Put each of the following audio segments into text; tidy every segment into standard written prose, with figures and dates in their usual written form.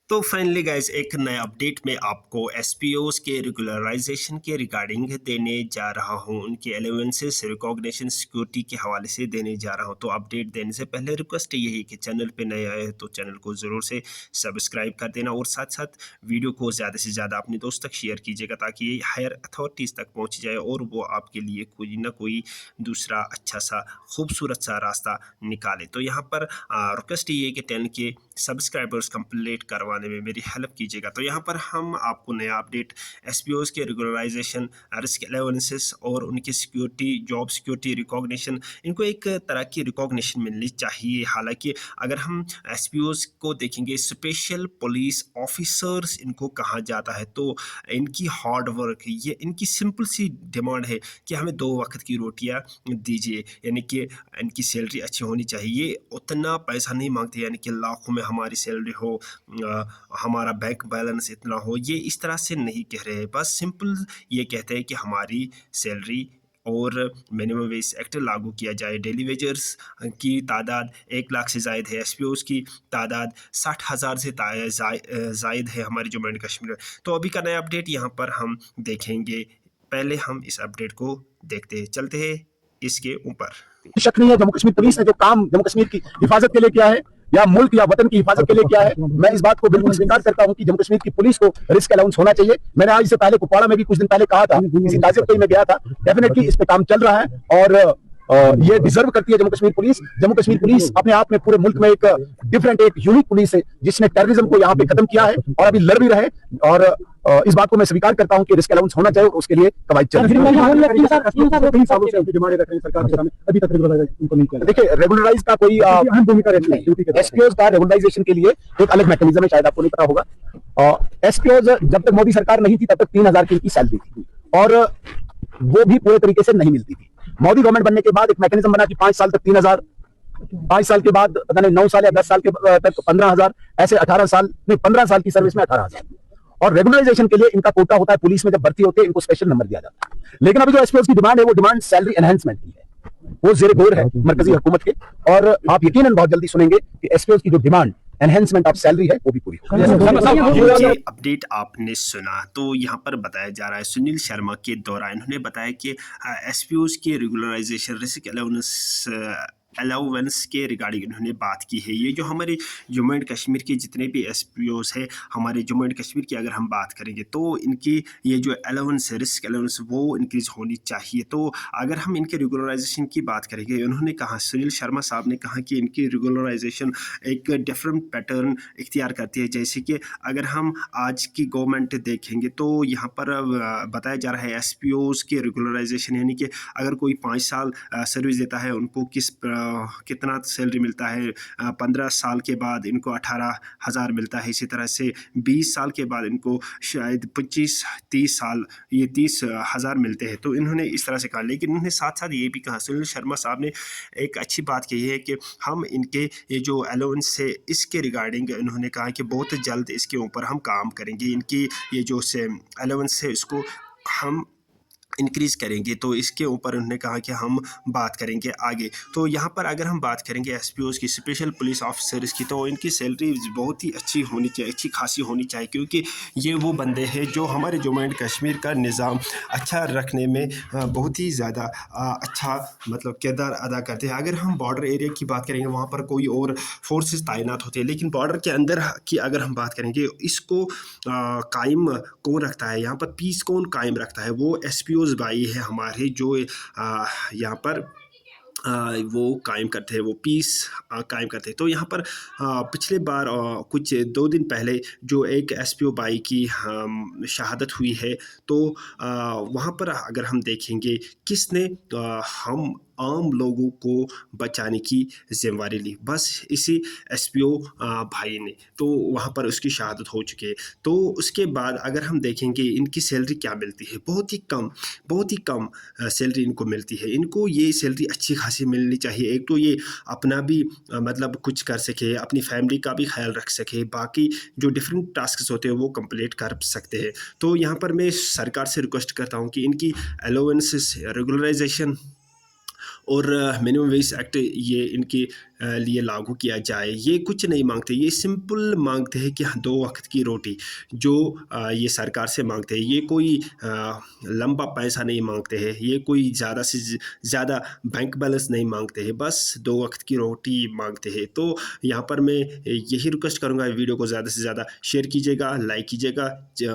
तो finally guys एक नए अपडेट में आपको एसपीओज के रेगुलराइजेशन के रिगार्डिंग देने जा रहा हूं। उनके अलाउंसेस रिकॉग्निशन सिक्योरिटी के हवाले से देने जा रहा हूं। तो अपडेट देने से पहले रिक्वेस्ट यही है कि चैनल पे नए आए हैं तो चैनल को ज़रूर से सब्सक्राइब कर देना और साथ साथ वीडियो को ज़्यादा से ज़्यादा अपने दोस्त तक शेयर कीजिएगा ताकि ये हायर अथॉरिटीज़ तक पहुँच जाए और वो आपके लिए कोई ना कोई दूसरा अच्छा सा खूबसूरत सा रास्ता निकाले। तो यहाँ पर रिक्वेस्ट ये है कि 10 के सब्सक्राइबर्स कंप्लीट करवाने में मेरी हेल्प कीजिएगा। तो यहाँ पर हम आपको नया अपडेट एसपीओज के रेगुलराइजेशन, रिस्क अलाउंसेस और उनकी सिक्योरिटी, जॉब सिक्योरिटी रिकॉग्निशन, इनको एक तरह की रिकॉग्निशन मिलनी चाहिए। हालांकि अगर हम एसपीओज को देखेंगे, स्पेशल पुलिस ऑफिसर्स इनको कहा जाता है। तो इनकी हार्ड वर्क, ये इनकी सिंपल सी डिमांड है कि हमें 2 वक्त की रोटियां दीजिए, यानी कि इनकी सैलरी अच्छी होनी चाहिए। उतना पैसा नहीं मांगते यानी कि लाखों में हमारी सैलरी हो, हमारा बैंक बैलेंस इतना हो, ये इस तरह से नहीं कह रहे हैं। बस सिंपल ये कहते हैं कि हमारी सैलरी और मिनिमम वेज एक्ट लागू किया जाए। डेली वेजर्स की तादाद 1 लाख से ज़ायद है, एसपीओज की तादाद 60,000 से ज़ायद है हमारी जम्मू एंड कश्मीर में। तो अभी का नया अपडेट यहाँ पर हम देखेंगे। पहले हम इस अपडेट को देखते हैं, चलते हैं इसके ऊपर। शक नहीं है जम्मू कश्मीर पुलिस ने जो काम जम्मू कश्मीर की हिफाजत के लिए किया है या मुल्क या वतन की हिफाजत के लिए किया है, मैं इस बात को बिल्कुल स्वीकार करता हूं कि जम्मू कश्मीर की पुलिस को रिस्क अलाउंस होना चाहिए। मैंने आज से पहले कुपवाड़ा में भी कुछ दिन पहले कहा था, किसी ताजियत पे मैं गया था। डेफिनेटली इस पे काम चल रहा है और ये डिजर्व करती है जम्मू कश्मीर पुलिस। जम्मू कश्मीर पुलिस अपने आप में पूरे मुल्क में एक डिफरेंट, एक यूनिक पुलिस है जिसने टेररिज्म को यहाँ पे खत्म किया है और अभी लड़ भी रहे। और इस बात को मैं स्वीकार करता हूं कि रिस्क अलाउंस होना चाहिए और उसके लिए कवायद चल रही है। देखिए, रेगुलराइज का कोई अहम भूमिका रहती है। एसपीओज का रेगुलराइजेशन के लिए एक अलग मैकेनिज्म है, शायद आपको नहीं पता होगा। एसपीओज जब तक मोदी सरकार नहीं थी तब तक 3,000 की इनकी सैलरी थी और वो भी पूरे तरीके से नहीं मिलती थी। मोदी गवर्नमेंट बनने के बाद एक मैकेनिज्म बना कि 5 साल तक 3,000, 5 साल के बाद पता नहीं 9 साल या 10 साल के तक 15,000, ऐसे 18 साल नहीं 15 साल की सर्विस में 18,000। और रेगुलराइजेशन के लिए इनका कोटा होता है। पुलिस में जब भर्ती होती है इनको स्पेशल नंबर दिया जाता है। लेकिन अभी जो एसपीओ की डिमांड है वो डिमांड सैलरी एनहेंसमेंट की है, वो जेर गौर है मरकजी हुकूमत के। और आप यकीनन बहुत जल्दी सुनेंगे कि एसपीओ की जो डिमांड एनहेंसमेंट ऑफ सैलरी है वो भी पूरी होगी। ये अपडेट आपने सुना, तो यहाँ पर बताया जा रहा है सुनील शर्मा के द्वारा इन्होंने बताया कि एसपीओज के रेगुलराइजेशन, रिस्क अलाउंस के रिगार्डिंग इन्होंने बात की है। ये जो हमारे जम्मू एंड कश्मीर के जितने भी एसपीओज है, हमारे जम्मू एंड कश्मीर की अगर हम बात करेंगे तो इनकी ये जो अलाउंस है, रिस्क अलाउंस, वो इंक्रीज़ होनी चाहिए। तो अगर हम इनके रेगुलराइजेशन की बात करेंगे, उन्होंने कहा, सुनील शर्मा साहब ने कहा कि इनकी रेगुलराइजेशन एक डिफरेंट पैटर्न इख्तियार करती है। जैसे कि अगर हम आज की गवर्नमेंट देखेंगे तो यहाँ पर बताया जा रहा है एसपीओज के रेगुलराइजेशन, यानी कि अगर कोई 5 साल सर्विस देता है उनको कितना सैलरी मिलता है, 15 साल के बाद इनको 18,000 मिलता है। इसी तरह से 20 साल के बाद इनको शायद 25-30 साल ये 30,000 मिलते हैं। तो इन्होंने इस तरह से कहा, लेकिन उन्होंने साथ साथ ये भी कहा, सुनील शर्मा साहब ने एक अच्छी बात कही है कि हम इनके ये जो अलाउंस है इसके रिगार्डिंग इन्होंने कहा कि बहुत जल्द इसके ऊपर हम काम करेंगे। इनकी ये जो अलाउंस है इसको हम इंक्रीज़ करेंगे। तो इसके ऊपर उन्होंने कहा कि हम बात करेंगे आगे। तो यहाँ पर अगर हम बात करेंगे एसपीओज की, स्पेशल पुलिस ऑफिसर्स की, तो इनकी सैलरी बहुत ही अच्छी होनी चाहिए, अच्छी खासी होनी चाहिए, क्योंकि ये वो बंदे हैं जो हमारे जम्मू एंड कश्मीर का निज़ाम अच्छा रखने में बहुत ही ज़्यादा अच्छा मतलब किरदार अदा करते हैं। अगर हम बॉर्डर एरिया की बात करेंगे वहाँ पर कोई और फोर्सेस तैनात होते हैं, लेकिन बॉर्डर के अंदर की अगर हम बात करेंगे इसको कायम कौन रखता है, यहाँ पर पीस कौन कायम रखता है, वो एसपीओज भाई है हमारे जो यहाँ पर वो कायम करते हैं, वो पीस कायम करते हैं। तो यहाँ पर पिछले बार कुछ 2 दिन पहले जो एक एसपीओ भाई की शहादत हुई है, तो वहाँ पर अगर हम देखेंगे किसने हम आम लोगों को बचाने की जिम्मेवारी ली, बस इसी एसपीओ भाई ने। तो वहाँ पर उसकी शहादत हो चुकी है। तो उसके बाद अगर हम देखेंगे इनकी सैलरी क्या मिलती है, बहुत ही कम सैलरी इनको मिलती है। इनको ये सैलरी अच्छी खासी मिलनी चाहिए। एक तो ये अपना भी मतलब कुछ कर सके, अपनी फैमिली का भी ख्याल रख सके, बाकी जो डिफरेंट टास्क होते हैं वो कंप्लीट कर सकते हैं। तो यहाँ पर मैं सरकार से रिक्वेस्ट करता हूँ कि इनकी अलाउंसेस, रेगुलराइजेशन और मिनिमम वेज एक्ट, ये इनकी लिए लागू किया जाए। ये कुछ नहीं मांगते, ये सिंपल मांगते हैं कि 2 वक़्त की रोटी जो ये सरकार से मांगते हैं। ये कोई लंबा पैसा नहीं मांगते हैं, ये कोई ज़्यादा से ज़्यादा बैंक बैलेंस नहीं मांगते हैं, बस 2 वक़्त की रोटी मांगते हैं। तो यहाँ पर मैं यही रिक्वेस्ट करूँगा, वीडियो को ज़्यादा से ज़्यादा शेयर कीजिएगा, लाइक कीजिएगा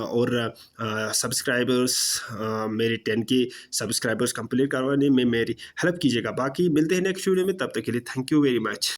और सब्सक्राइबर्स मेरे 10 के सब्सक्राइबर्स कंप्लीट करवाने में मेरी हेल्प कीजिएगा। बाकी मिलते हैं नेक्स्ट वीडियो में, तब तक के लिए थैंक यू वेरी मच।